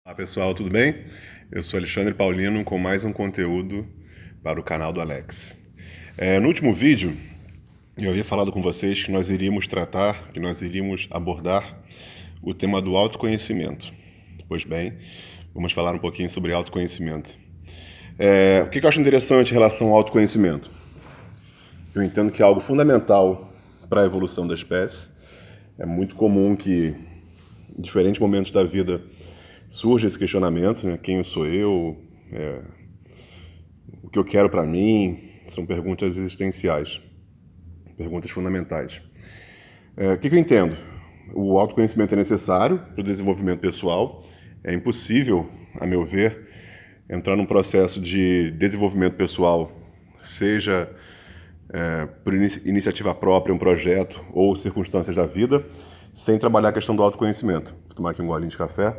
Olá pessoal, tudo bem? Eu sou Alexandre Paulino com mais um conteúdo para o canal do Alex. No último vídeo, eu havia falado com vocês que nós iríamos abordar o tema do autoconhecimento. Pois bem, vamos falar um pouquinho sobre autoconhecimento. O que eu acho interessante em relação ao autoconhecimento? Eu entendo que é algo fundamental para a evolução da espécie. É muito comum que em diferentes momentos da vida surge esse questionamento, né? Quem eu sou eu? O que eu quero para mim? São perguntas existenciais, perguntas fundamentais. O que eu entendo? O autoconhecimento é necessário para o desenvolvimento pessoal. É impossível, a meu ver, entrar num processo de desenvolvimento pessoal, seja por iniciativa própria, um projeto ou circunstâncias da vida, sem trabalhar a questão do autoconhecimento. Vou tomar aqui um golinho de café.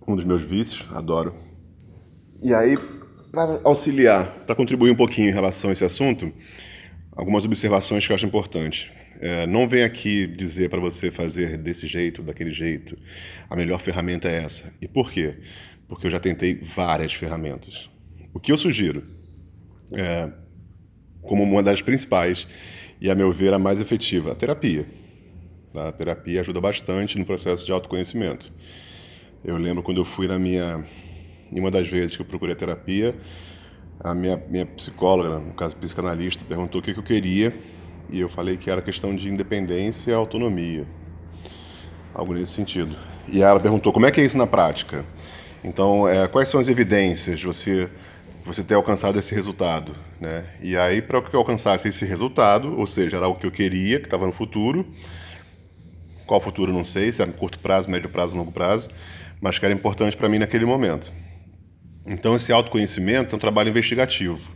Um dos meus vícios, adoro. E aí, para auxiliar, para contribuir um pouquinho em relação a esse assunto, algumas observações que eu acho importantes. Não vem aqui dizer para você fazer desse jeito, daquele jeito. A melhor ferramenta é essa. E por quê? Porque eu já tentei várias ferramentas. O que eu sugiro, como uma das principais, e a meu ver a mais efetiva, a terapia. A terapia ajuda bastante no processo de autoconhecimento. Eu lembro quando eu fui em uma das vezes que eu procurei a terapia, a minha psicóloga, no caso psicanalista, perguntou o que eu queria e eu falei que era questão de independência e autonomia, algo nesse sentido. E ela perguntou como é que é isso na prática. Então, quais são as evidências de você ter alcançado esse resultado, né? E aí, para que eu alcançasse esse resultado, ou seja, era o que eu queria, que estava no futuro, qual futuro não sei, se era curto prazo, médio prazo, longo prazo, mas que era importante para mim naquele momento. Então, esse autoconhecimento é um trabalho investigativo.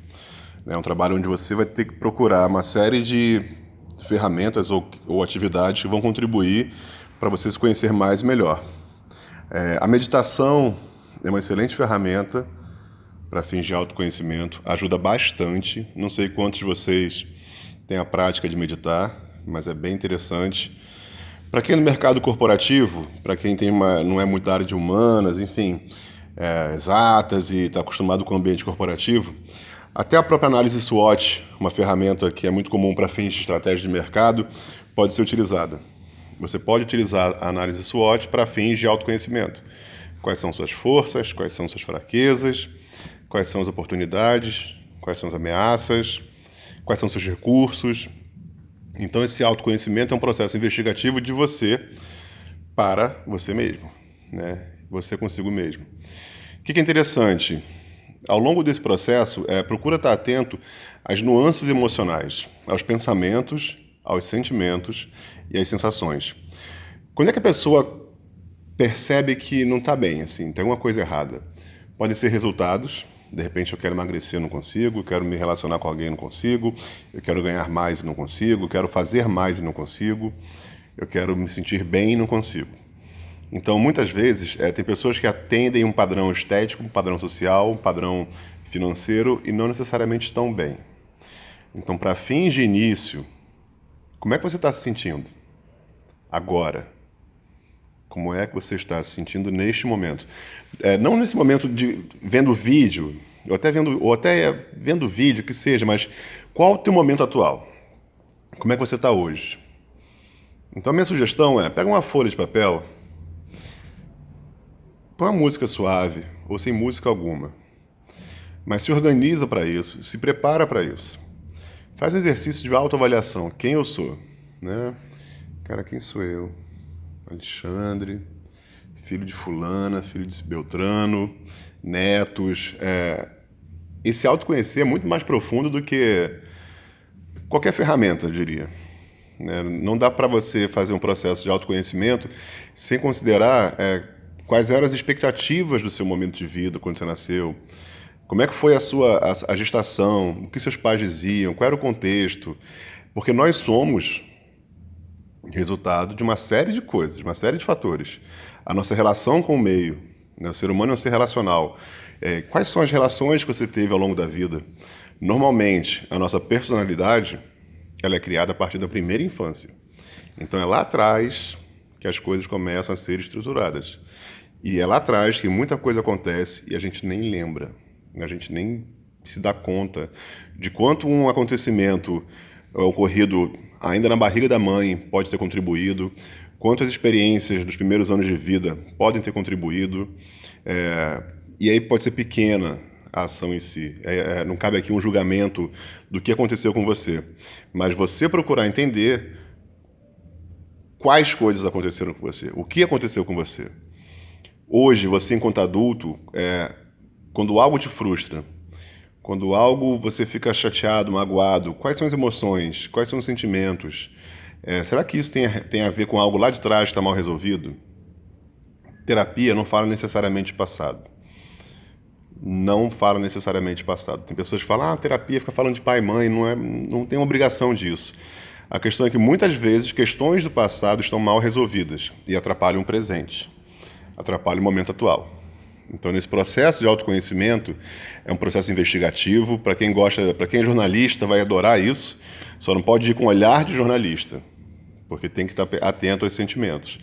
É um trabalho onde você vai ter que procurar uma série de ferramentas ou atividades que vão contribuir para você se conhecer mais e melhor. A meditação é uma excelente ferramenta para fins de autoconhecimento, ajuda bastante. Não sei quantos de vocês têm a prática de meditar, mas é bem interessante. Para quem é no mercado corporativo, para quem não é muito da área de humanas, enfim, exatas e está acostumado com o ambiente corporativo, até a própria análise SWOT, uma ferramenta que é muito comum para fins de estratégia de mercado, pode ser utilizada. Você pode utilizar a análise SWOT para fins de autoconhecimento. Quais são suas forças, quais são suas fraquezas, quais são as oportunidades, quais são as ameaças, quais são seus recursos. Então, esse autoconhecimento é um processo investigativo de você para você mesmo, né? Você consigo mesmo. O que é interessante? Ao longo desse processo, procura estar atento às nuances emocionais, aos pensamentos, aos sentimentos e às sensações. Quando é que a pessoa percebe que não está bem, assim, tem alguma coisa errada? Podem ser resultados. De repente eu quero emagrecer, não consigo, quero me relacionar com alguém, não consigo, eu quero ganhar mais e não consigo, quero fazer mais e não consigo, eu quero me sentir bem e não consigo. Então, muitas vezes, tem pessoas que atendem um padrão estético, um padrão social, um padrão financeiro e não necessariamente estão bem. Então, para fins de início, como é que você está se sentindo agora? Como é que você está se sentindo neste momento? Não nesse momento de vendo vídeo, ou até vendo vídeo, que seja, mas qual o teu momento atual? Como é que você está hoje? Então, a minha sugestão pega uma folha de papel, põe uma música suave, ou sem música alguma. Mas se organiza para isso, se prepara para isso. Faz um exercício de autoavaliação. Quem eu sou? Né? Cara, quem sou eu? Alexandre, filho de fulana, filho de Beltrano, netos. Esse autoconhecer é muito mais profundo do que qualquer ferramenta, eu diria. Não dá para você fazer um processo de autoconhecimento sem considerar quais eram as expectativas do seu momento de vida quando você nasceu, como é que foi a gestação, o que seus pais diziam, qual era o contexto, porque nós somos resultado de uma série de coisas, de uma série de fatores. A nossa relação com o meio, né? O ser humano é um ser relacional. Quais são as relações que você teve ao longo da vida? Normalmente, a nossa personalidade ela é criada a partir da primeira infância. Então é lá atrás que as coisas começam a ser estruturadas. E é lá atrás que muita coisa acontece e a gente nem lembra, a gente nem se dá conta de quanto um acontecimento ocorrido ainda na barriga da mãe pode ter contribuído, quantas experiências dos primeiros anos de vida podem ter contribuído, e aí pode ser pequena a ação em si. Não cabe aqui um julgamento do que aconteceu com você, mas você procurar entender quais coisas aconteceram com você, o que aconteceu com você. Hoje, você enquanto adulto, quando algo te frustra, quando algo você fica chateado, magoado, quais são as emoções, quais são os sentimentos? Será que isso tem a ver com algo lá de trás que está mal resolvido? Terapia não fala necessariamente de passado. Não fala necessariamente de passado. Tem pessoas que falam, terapia fica falando de pai e mãe, não tem obrigação disso. A questão é que muitas vezes questões do passado estão mal resolvidas e atrapalham o presente, atrapalham o momento atual. Então, nesse processo de autoconhecimento, é um processo investigativo. Para quem gosta, para quem é jornalista, vai adorar isso. Só não pode ir com olhar de jornalista, porque tem que estar atento aos sentimentos,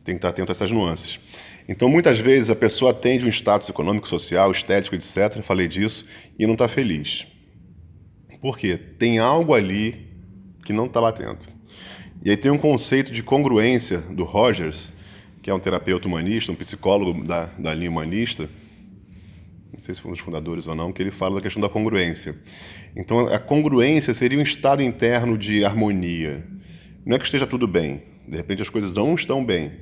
tem que estar atento a essas nuances. Então, muitas vezes, a pessoa atende um status econômico, social, estético, etc., falei disso, e não está feliz. Por quê? Tem algo ali que não está batendo. E aí tem um conceito de congruência do Rogers, que é um terapeuta humanista, um psicólogo da linha humanista, não sei se foi um dos fundadores ou não, que ele fala da questão da congruência. Então, a congruência seria um estado interno de harmonia. Não é que esteja tudo bem, de repente as coisas não estão bem,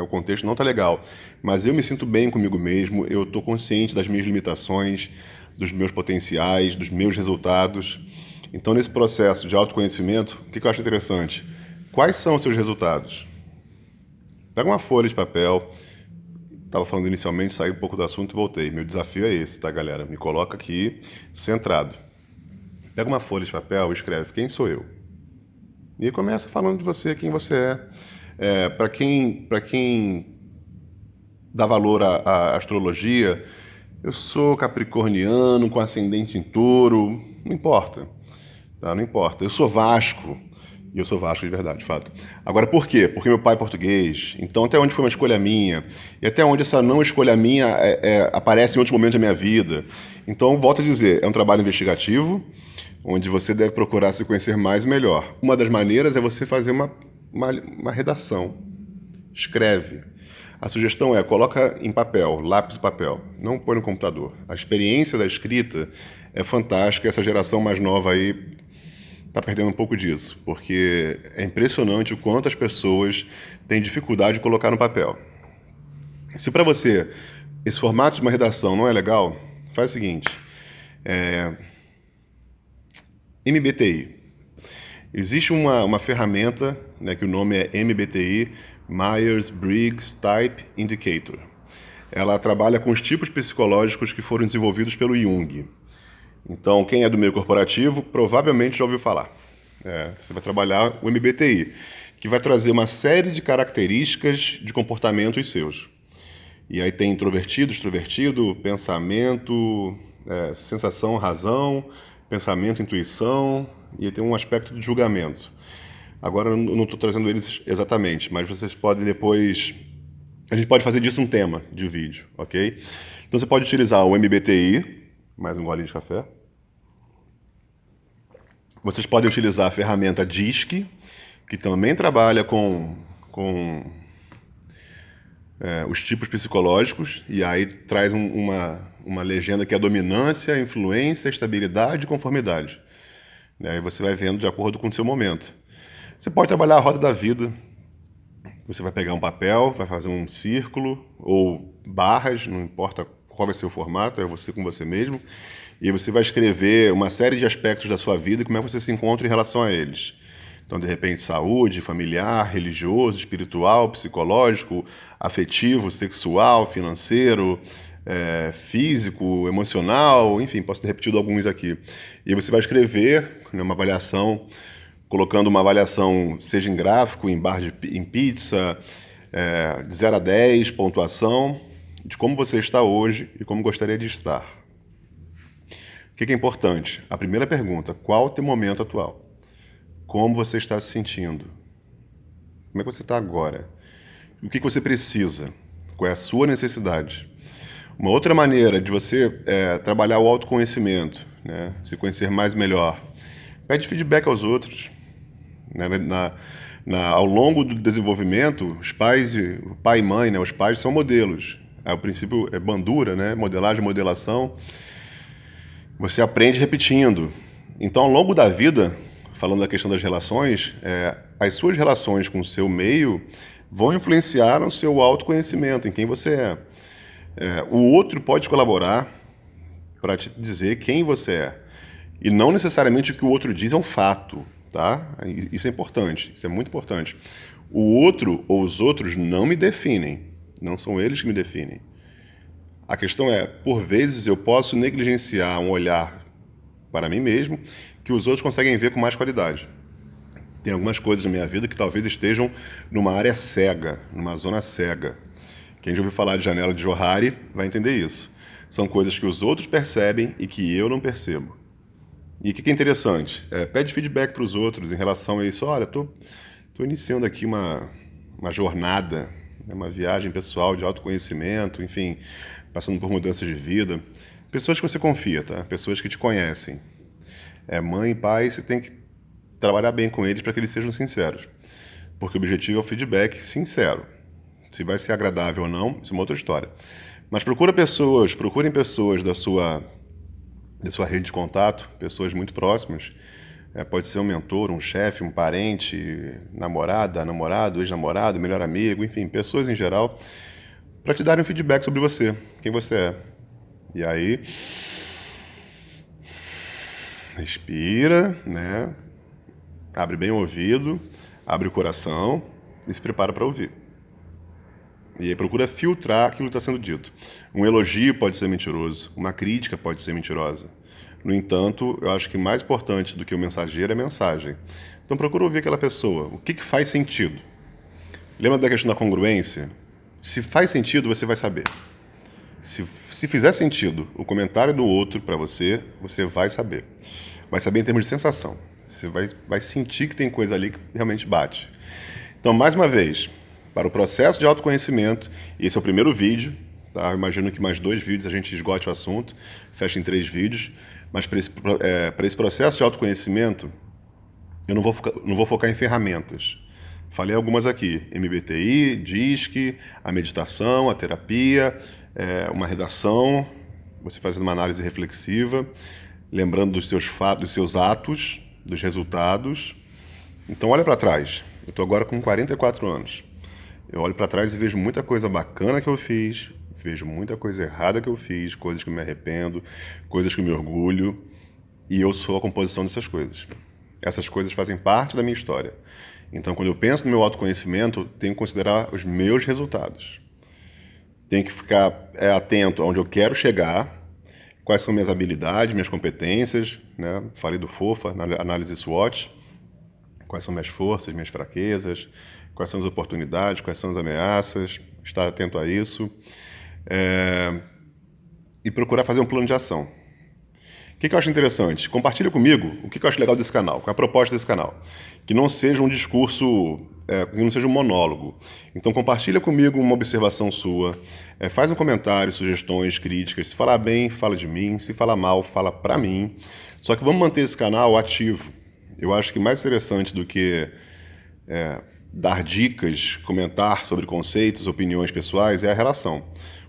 o contexto não está legal, mas eu me sinto bem comigo mesmo, eu estou consciente das minhas limitações, dos meus potenciais, dos meus resultados. Então, nesse processo de autoconhecimento, o que eu acho interessante? Quais são os seus resultados? Pega uma folha de papel. Estava falando inicialmente, saí um pouco do assunto e voltei. Meu desafio é esse, tá, galera? Me coloca aqui, centrado. Pega uma folha de papel e escreve quem sou eu. E aí começa falando de você, quem você é. Para quem dá valor à astrologia, eu sou capricorniano, com ascendente em touro. Não importa. Tá? Não importa. Eu sou Vasco. E eu sou Vasco de verdade, de fato. Agora, por quê? Porque meu pai é português. Então, até onde foi uma escolha minha? E até onde essa não escolha minha aparece em outros momentos da minha vida? Então, volto a dizer, é um trabalho investigativo, onde você deve procurar se conhecer mais e melhor. Uma das maneiras é você fazer uma redação. Escreve. A sugestão é, coloca em papel, lápis e papel. Não põe no computador. A experiência da escrita é fantástica. Essa geração mais nova aí está perdendo um pouco disso, porque é impressionante o quanto as pessoas têm dificuldade de colocar no papel. Se para você esse formato de uma redação não é legal, faz o seguinte, MBTI. Existe uma ferramenta, né, que o nome é MBTI, Myers-Briggs Type Indicator. Ela trabalha com os tipos psicológicos que foram desenvolvidos pelo Jung. Então, quem é do meio corporativo provavelmente já ouviu falar. Você vai trabalhar o MBTI, que vai trazer uma série de características de comportamentos seus. E aí tem introvertido, extrovertido, pensamento, sensação, razão, pensamento, intuição, e aí tem um aspecto de julgamento. Agora, eu não estou trazendo eles exatamente, mas vocês podem depois... A gente pode fazer disso um tema de vídeo, ok? Então, você pode utilizar o MBTI, mais um golinho de café. Vocês podem utilizar a ferramenta DISC, que também trabalha com os tipos psicológicos, e aí traz uma legenda que é dominância, influência, estabilidade e conformidade. E aí você vai vendo de acordo com o seu momento. Você pode trabalhar a roda da vida. Você vai pegar um papel, vai fazer um círculo ou barras, não importa qual vai ser o formato, é você com você mesmo, e você vai escrever uma série de aspectos da sua vida e como é que você se encontra em relação a eles. Então, de repente, saúde, familiar, religioso, espiritual, psicológico, afetivo, sexual, financeiro, físico, emocional, enfim, posso ter repetido alguns aqui. E você vai escrever, né, uma avaliação, colocando uma avaliação, seja em gráfico, em pizza, de 0 a 10, pontuação, de como você está hoje e como gostaria de estar. O que é importante? A primeira pergunta, qual o teu momento atual? Como você está se sentindo? Como é que você está agora? o que você precisa, qual é a sua necessidade. Uma outra maneira de você trabalhar o autoconhecimento, né? Se conhecer mais e melhor, pede feedback aos outros. Né? Ao longo do desenvolvimento, os pais, o pai e mãe, né? Os pais são modelos. O princípio é Bandura, né? Modelagem, modelação. Você aprende repetindo. Então, ao longo da vida, falando da questão das relações, as suas relações com o seu meio vão influenciar no seu autoconhecimento, em quem você é. O outro pode colaborar para te dizer quem você é. E não necessariamente o que o outro diz é um fato, tá? Isso é importante, isso é muito importante. O outro ou os outros não me definem, não são eles que me definem. A questão é, por vezes eu posso negligenciar um olhar para mim mesmo que os outros conseguem ver com mais qualidade. Tem algumas coisas na minha vida que talvez estejam numa área cega, numa zona cega. Quem já ouviu falar de janela de Johari vai entender isso. São coisas que os outros percebem e que eu não percebo. E o que é interessante? Pede feedback para os outros em relação a isso. Olha, tô iniciando aqui uma jornada, né, uma viagem pessoal de autoconhecimento, enfim, passando por mudanças de vida. Pessoas que você confia, tá? Pessoas que te conhecem. Mãe e pai, você tem que trabalhar bem com eles para que eles sejam sinceros. Porque o objetivo é o feedback sincero. Se vai ser agradável ou não, isso é uma outra história. Mas procurem pessoas da sua rede de contato, pessoas muito próximas. Pode ser um mentor, um chefe, um parente, namorado, ex-namorado, melhor amigo, enfim, pessoas em geral, para te darem um feedback sobre você, quem você é. E aí, respira, né? Abre bem o ouvido, abre o coração e se prepara para ouvir. E aí procura filtrar aquilo que está sendo dito. Um elogio pode ser mentiroso, uma crítica pode ser mentirosa. No entanto, eu acho que mais importante do que o mensageiro é a mensagem. Então procura ouvir aquela pessoa. O que faz sentido? Lembra da questão da congruência? Se faz sentido, você vai saber. Se fizer sentido o comentário do outro para você, você vai saber. Vai saber em termos de sensação. Você vai sentir que tem coisa ali que realmente bate. Então, mais uma vez, para o processo de autoconhecimento, esse é o primeiro vídeo, tá? Eu imagino que mais 2 vídeos a gente esgote o assunto, fecha em 3 vídeos, mas para esse processo de autoconhecimento, eu não vou focar em ferramentas. Falei algumas aqui, MBTI, DISC, a meditação, a terapia, uma redação, você fazendo uma análise reflexiva, lembrando dos seus fatos, dos seus atos, dos resultados. Então olha para trás, eu estou agora com 44 anos. Eu olho para trás e vejo muita coisa bacana que eu fiz, vejo muita coisa errada que eu fiz, coisas que eu me arrependo, coisas que eu me orgulho, e eu sou a composição dessas coisas. Essas coisas fazem parte da minha história. Então, quando eu penso no meu autoconhecimento, tenho que considerar os meus resultados. Tenho que ficar atento aonde eu quero chegar, quais são minhas habilidades, minhas competências, né? Falei do FOFA, na análise SWOT, quais são minhas forças, minhas fraquezas, quais são as oportunidades, quais são as ameaças, estar atento a isso, e procurar fazer um plano de ação. O que eu acho interessante? Compartilha comigo o que eu acho legal desse canal, qual é a proposta desse canal. Que não seja um discurso, que não seja um monólogo. Então compartilha comigo uma observação sua, faz um comentário, sugestões, críticas. Se falar bem, fala de mim, se falar mal, fala pra mim. Só que vamos manter esse canal ativo. Eu acho que mais interessante do que dar dicas, comentar sobre conceitos, opiniões pessoais, é a relação.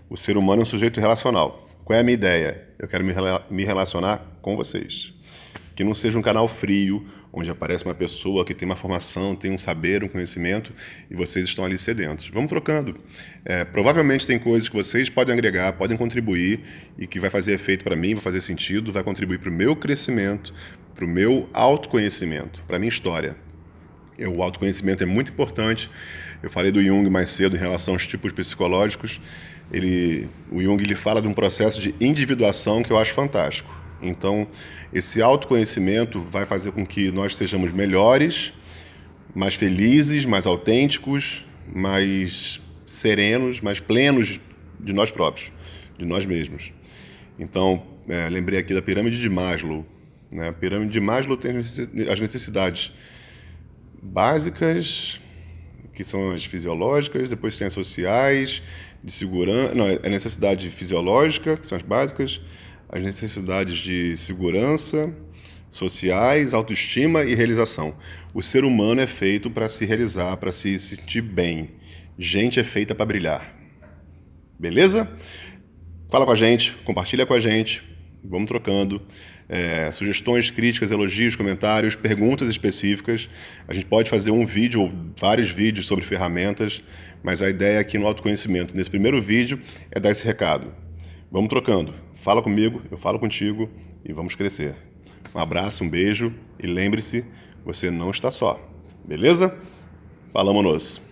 O ser humano é um sujeito relacional. Qual é a minha ideia? Eu quero me relacionar com vocês. Que não seja um canal frio, onde aparece uma pessoa que tem uma formação, tem um saber, um conhecimento, e vocês estão ali sedentos. Vamos trocando. Provavelmente tem coisas que vocês podem agregar, podem contribuir, e que vai fazer efeito para mim, vai fazer sentido, vai contribuir para o meu crescimento, para o meu autoconhecimento, para a minha história. O autoconhecimento é muito importante. Eu falei do Jung mais cedo em relação aos tipos psicológicos. O Jung ele fala de um processo de individuação que eu acho fantástico. Então, esse autoconhecimento vai fazer com que nós sejamos melhores, mais felizes, mais autênticos, mais serenos, mais plenos de nós próprios, de nós mesmos. Então, lembrei aqui da pirâmide de Maslow. Né? A pirâmide de Maslow tem as necessidades básicas, que são as fisiológicas, depois tem as sociais, de segurança, não, é necessidade fisiológica, que são as básicas, as necessidades de segurança, sociais, autoestima e realização. O ser humano é feito para se realizar, para se sentir bem. Gente é feita para brilhar. Beleza? Fala com a gente, compartilha com a gente, vamos trocando. Sugestões, críticas, elogios, comentários, perguntas específicas. A gente pode fazer um vídeo ou vários vídeos sobre ferramentas, mas a ideia aqui no autoconhecimento, nesse primeiro vídeo, é dar esse recado. Vamos trocando. Fala comigo, eu falo contigo e vamos crescer. Um abraço, um beijo e lembre-se, você não está só. Beleza? Falamos-nos.